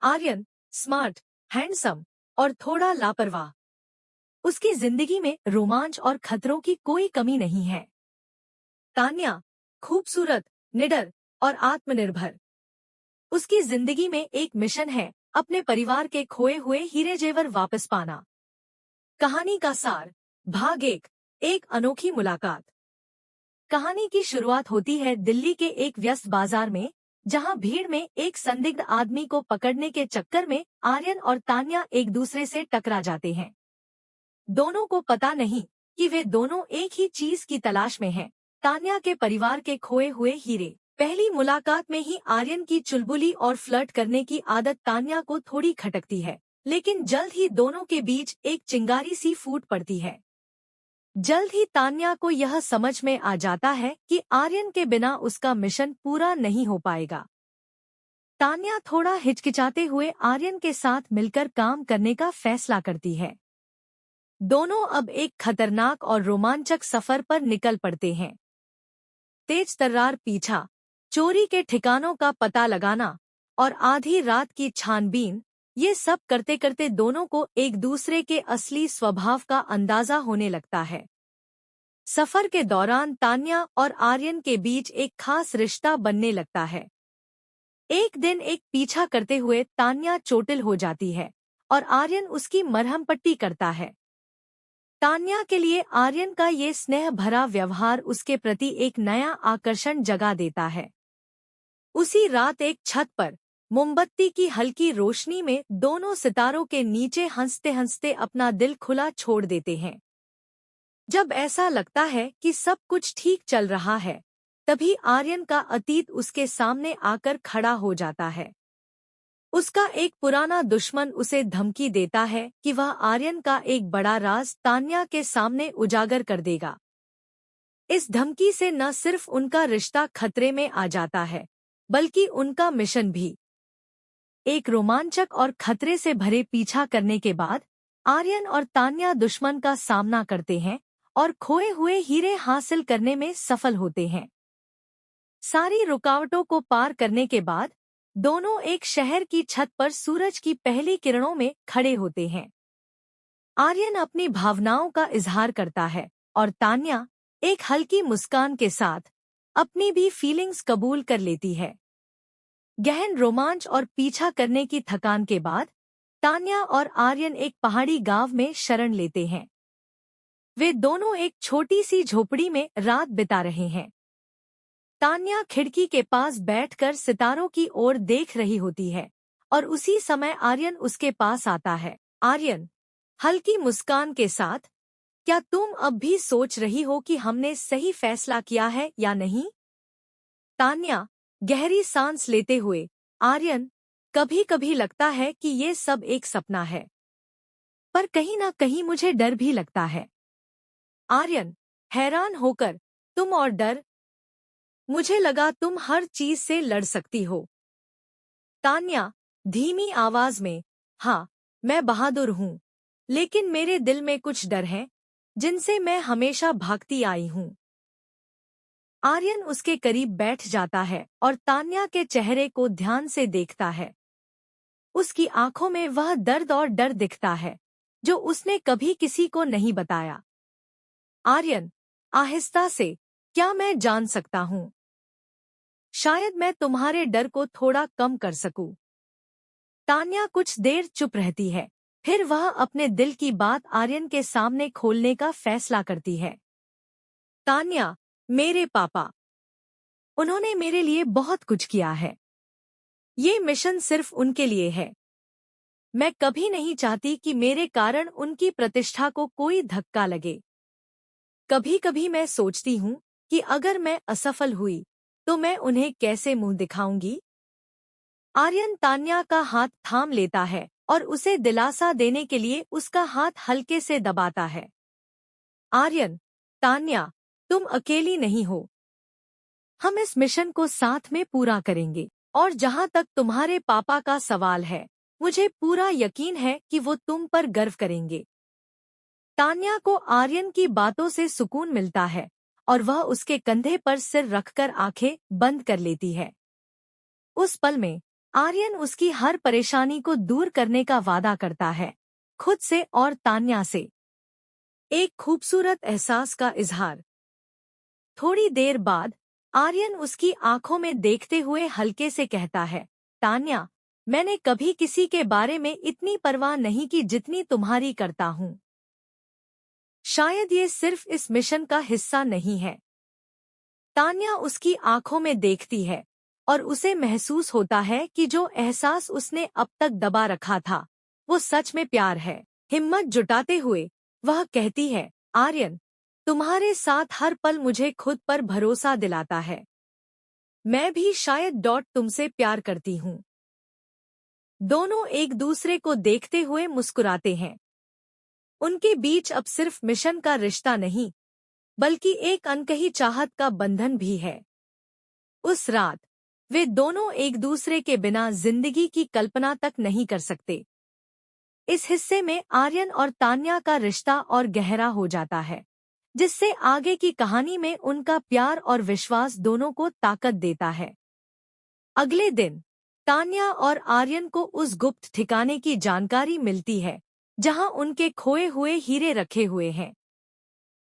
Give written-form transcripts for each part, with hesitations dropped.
Aryan smart, handsome और थोड़ा लापरवाह। उसकी जिंदगी में रोमांच और खतरों की कोई कमी नहीं है। तान्या खूबसूरत, निडर और आत्मनिर्भर। उसकी जिंदगी में एक मिशन है, अपने परिवार के खोए हुए हीरे जेवर वापस पाना। कहानी का सार। भाग एक अनोखी मुलाकात। कहानी की शुरुआत होती है दिल्ली के एक व्यस्त बाजार में, जहां भीड़ में एक संदिग्ध आदमी को पकड़ने के चक्कर में आर्यन और तान्या एक दूसरे से टकरा जाते हैं। दोनों को पता नहीं कि वे दोनों एक ही चीज की तलाश में हैं, तान्या के परिवार के खोए हुए हीरे। पहली मुलाकात में ही आर्यन की चुलबुली और फ्लर्ट करने की आदत तान्या को थोड़ी खटकती है, लेकिन जल्द ही दोनों के बीच एक चिंगारी सी फूट पड़ती है। जल्द ही तान्या को यह समझ में आ जाता है कि आर्यन के बिना उसका मिशन पूरा नहीं हो पाएगा। तान्या थोड़ा हिचकिचाते हुए आर्यन के साथ मिलकर काम करने का फैसला करती है। दोनों अब एक खतरनाक और रोमांचक सफर पर निकल पड़ते हैं। तेज तर्रार पीछा, चोरी के ठिकानों का पता लगाना और आधी रात की छानबीन, ये सब करते करते दोनों को एक दूसरे के असली स्वभाव का अंदाजा होने लगता है। सफर के दौरान तान्या और आर्यन के बीच एक खास रिश्ता बनने लगता है। एक दिन एक पीछा करते हुए तान्या चोटिल हो जाती है और आर्यन उसकी मरहम पट्टी करता है। तान्या के लिए आर्यन का ये स्नेह भरा व्यवहार उसके प्रति एक नया आकर्षण जगा देता है। उसी रात एक छत पर मोमबत्ती की हल्की रोशनी में दोनों सितारों के नीचे हंसते हंसते अपना दिल खुला छोड़ देते हैं। जब ऐसा लगता है कि सब कुछ ठीक चल रहा है, तभी आर्यन का अतीत उसके सामने आकर खड़ा हो जाता है। उसका एक पुराना दुश्मन उसे धमकी देता है कि वह आर्यन का एक बड़ा राज तान्या के सामने उजागर कर देगा। इस धमकी से न सिर्फ उनका रिश्ता खतरे में आ जाता है, बल्कि उनका मिशन भी। एक रोमांचक और खतरे से भरे पीछा करने के बाद आर्यन और तान्या दुश्मन का सामना करते हैं और खोए हुए हीरे हासिल करने में सफल होते हैं। सारी रुकावटों को पार करने के बाद दोनों एक शहर की छत पर सूरज की पहली किरणों में खड़े होते हैं। आर्यन अपनी भावनाओं का इजहार करता है और तान्या एक हल्की मुस्कान के साथ अपनी भी फीलिंग्स कबूल कर लेती है। गहन रोमांच और पीछा करने की थकान के बाद तान्या और आर्यन एक पहाड़ी गांव में शरण लेते हैं। वे दोनों एक छोटी सी झोपड़ी में रात बिता रहे हैं। तान्या खिड़की के पास बैठकर सितारों की ओर देख रही होती है और उसी समय आर्यन उसके पास आता है। आर्यन हल्की मुस्कान के साथ, क्या तुम अब भी सोच रही हो कि हमने सही फैसला किया है या नहीं? तान्या गहरी सांस लेते हुए, आर्यन, कभी कभी लगता है कि ये सब एक सपना है, पर कहीं ना कहीं मुझे डर भी लगता है। आर्यन हैरान होकर, तुम और डर? मुझे लगा तुम हर चीज से लड़ सकती हो। तान्या धीमी आवाज में, हाँ, मैं बहादुर हूँ, लेकिन मेरे दिल में कुछ डर है जिनसे मैं हमेशा भागती आई हूँ। आर्यन उसके करीब बैठ जाता है और तान्या के चेहरे को ध्यान से देखता है। उसकी आंखों में वह दर्द और डर दिखता है जो उसने कभी किसी को नहीं बताया। आर्यन आहिस्ता से, क्या मैं जान सकता हूँ? शायद मैं तुम्हारे डर को थोड़ा कम कर सकूं। तान्या कुछ देर चुप रहती है, फिर वह अपने दिल की बात आर्यन के सामने खोलने का फैसला करती है। तान्या, मेरे पापा, उन्होंने मेरे लिए बहुत कुछ किया है। ये मिशन सिर्फ उनके लिए है। मैं कभी नहीं चाहती कि मेरे कारण उनकी प्रतिष्ठा को कोई धक्का लगे। कभी कभी मैं सोचती हूँ कि अगर मैं असफल हुई तो मैं उन्हें कैसे मुंह दिखाऊंगी। आर्यन तान्या का हाथ थाम लेता है और उसे दिलासा देने के लिए उसका हाथ हल्के से दबाता है। आर्यन, तान्या, तुम अकेली नहीं हो। हम इस मिशन को साथ में पूरा करेंगे। और जहां तक तुम्हारे पापा का सवाल है, मुझे पूरा यकीन है कि वो तुम पर गर्व करेंगे। तान्या को आर्यन की बातों से सुकून मिलता है और वह उसके कंधे पर सिर रखकर आंखें बंद कर लेती है। उस पल में आर्यन उसकी हर परेशानी को दूर करने का वादा करता है, खुद से और तान्या से। एक खूबसूरत एहसास का इजहार। थोड़ी देर बाद आर्यन उसकी आंखों में देखते हुए हल्के से कहता है, तान्या, मैंने कभी किसी के बारे में इतनी परवाह नहीं की जितनी तुम्हारी करता हूँ। शायद ये सिर्फ इस मिशन का हिस्सा नहीं है। तान्या उसकी आंखों में देखती है और उसे महसूस होता है कि जो एहसास उसने अब तक दबा रखा था, वो सच में प्यार है। हिम्मत जुटाते हुए वह कहती है, आर्यन, तुम्हारे साथ हर पल मुझे खुद पर भरोसा दिलाता है। मैं भी शायद तुमसे प्यार करती हूँ। दोनों एक दूसरे को देखते हुए मुस्कुराते हैं। उनके बीच अब सिर्फ मिशन का रिश्ता नहीं, बल्कि एक अनकही चाहत का बंधन भी है। उस रात वे दोनों एक दूसरे के बिना जिंदगी की कल्पना तक नहीं कर सकते। इस हिस्से में आर्यन और तान्या का रिश्ता और गहरा हो जाता है, जिससे आगे की कहानी में उनका प्यार और विश्वास दोनों को ताकत देता है। अगले दिन तान्या और आर्यन को उस गुप्त ठिकाने की जानकारी मिलती है, जहां उनके खोए हुए हीरे रखे हुए हैं।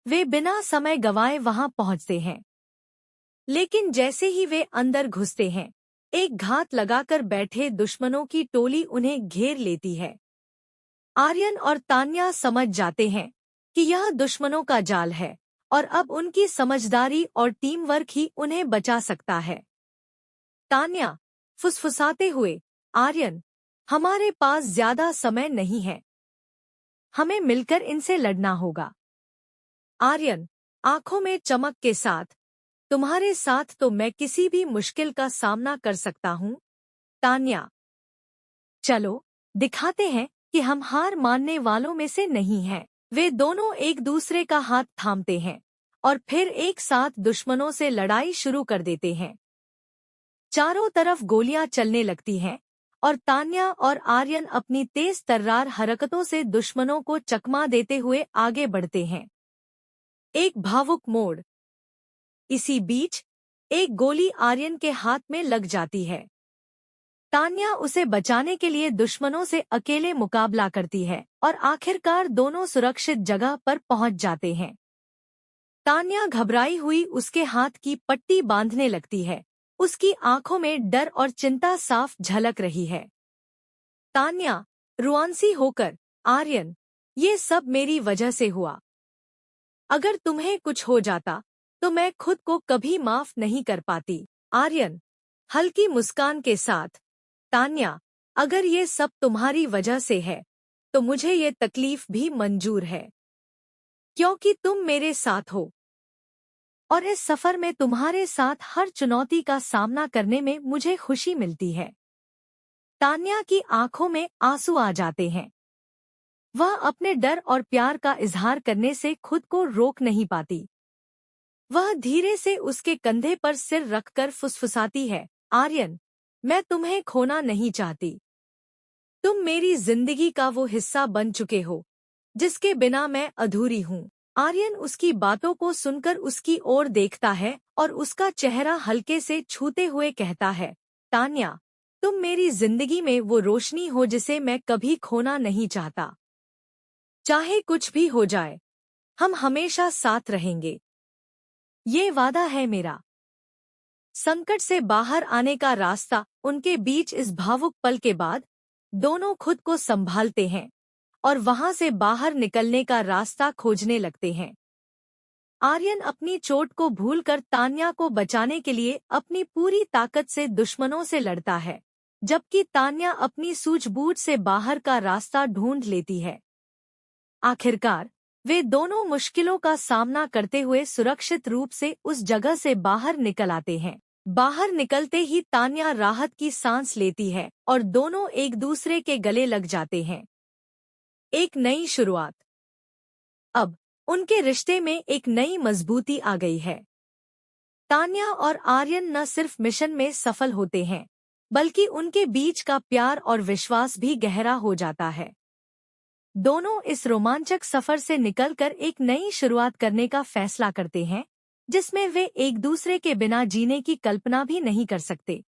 वे बिना समय गंवाए वहां पहुंचते हैं। लेकिन जैसे ही वे अंदर घुसते हैं, एक घात लगाकर बैठे दुश्मनों की टोली उन्हें घेर लेती है। आर्यन और तान्या समझ जाते हैं कि यह दुश्मनों का जाल है और अब उनकी समझदारी और टीम वर्क ही उन्हें बचा सकता है। तान्या फुसफुसाते हुए, आर्यन, हमारे पास ज्यादा समय नहीं है, हमें मिलकर इनसे लड़ना होगा। आर्यन आंखों में चमक के साथ, तुम्हारे साथ तो मैं किसी भी मुश्किल का सामना कर सकता हूँ। तान्या, चलो दिखाते हैं कि हम हार मानने वालों में से नहीं हैं। वे दोनों एक दूसरे का हाथ थामते हैं और फिर एक साथ दुश्मनों से लड़ाई शुरू कर देते हैं। चारों तरफ गोलियां चलने लगती हैं और तान्या और आर्यन अपनी तेज तर्रार हरकतों से दुश्मनों को चकमा देते हुए आगे बढ़ते हैं। एक भावुक मोड़। इसी बीच एक गोली आर्यन के हाथ में लग जाती है। तान्या उसे बचाने के लिए दुश्मनों से अकेले मुकाबला करती है और आखिरकार दोनों सुरक्षित जगह पर पहुंच जाते हैं। तान्या घबराई हुई उसके हाथ की पट्टी बांधने लगती है। उसकी आंखों में डर और चिंता साफ झलक रही है। तान्या रुआंसी होकर, आर्यन, ये सब मेरी वजह से हुआ। अगर तुम्हें कुछ हो जाता तो मैं खुद को कभी माफ नहीं कर पाती। आर्यन हल्की मुस्कान के साथ, तान्या, अगर ये सब तुम्हारी वजह से है तो मुझे ये तकलीफ भी मंजूर है, क्योंकि तुम मेरे साथ हो और इस सफर में तुम्हारे साथ हर चुनौती का सामना करने में मुझे खुशी मिलती है। तान्या की आंखों में आंसू आ जाते हैं। वह अपने डर और प्यार का इजहार करने से खुद को रोक नहीं पाती। वह धीरे से उसके कंधे पर सिर रखकर फुसफुसाती है, आर्यन, मैं तुम्हें खोना नहीं चाहती। तुम मेरी जिंदगी का वो हिस्सा बन चुके हो जिसके बिना मैं अधूरी हूँ। आर्यन उसकी बातों को सुनकर उसकी ओर देखता है और उसका चेहरा हल्के से छूते हुए कहता है, तान्या, तुम मेरी जिंदगी में वो रोशनी हो जिसे मैं कभी खोना नहीं चाहता। चाहे कुछ भी हो जाए, हम हमेशा साथ रहेंगे। ये वादा है मेरा। संकट से बाहर आने का रास्ता। उनके बीच इस भावुक पल के बाद दोनों खुद को संभालते हैं और वहां से बाहर निकलने का रास्ता खोजने लगते हैं। आर्यन अपनी चोट को भूलकर तान्या को बचाने के लिए अपनी पूरी ताकत से दुश्मनों से लड़ता है, जबकि तान्या अपनी सूझबूझ से बाहर का रास्ता ढूंढ लेती है। आखिरकार वे दोनों मुश्किलों का सामना करते हुए सुरक्षित रूप से उस जगह से बाहर निकल आते हैं। बाहर निकलते ही तान्या राहत की सांस लेती है और दोनों एक दूसरे के गले लग जाते हैं। एक नई शुरुआत। अब उनके रिश्ते में एक नई मजबूती आ गई है। तान्या और आर्यन न सिर्फ मिशन में सफल होते हैं, बल्कि उनके बीच का प्यार और विश्वास भी गहरा हो जाता है। दोनों इस रोमांचक सफर से निकलकर एक नई शुरुआत करने का फैसला करते हैं, जिसमें वे एक दूसरे के बिना जीने की कल्पना भी नहीं कर सकते।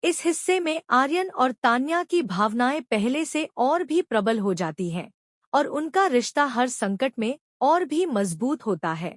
इस हिस्से में आर्यन और तान्या की भावनाएं पहले से और भी प्रबल हो जाती हैं और उनका रिश्ता हर संकट में और भी मजबूत होता है।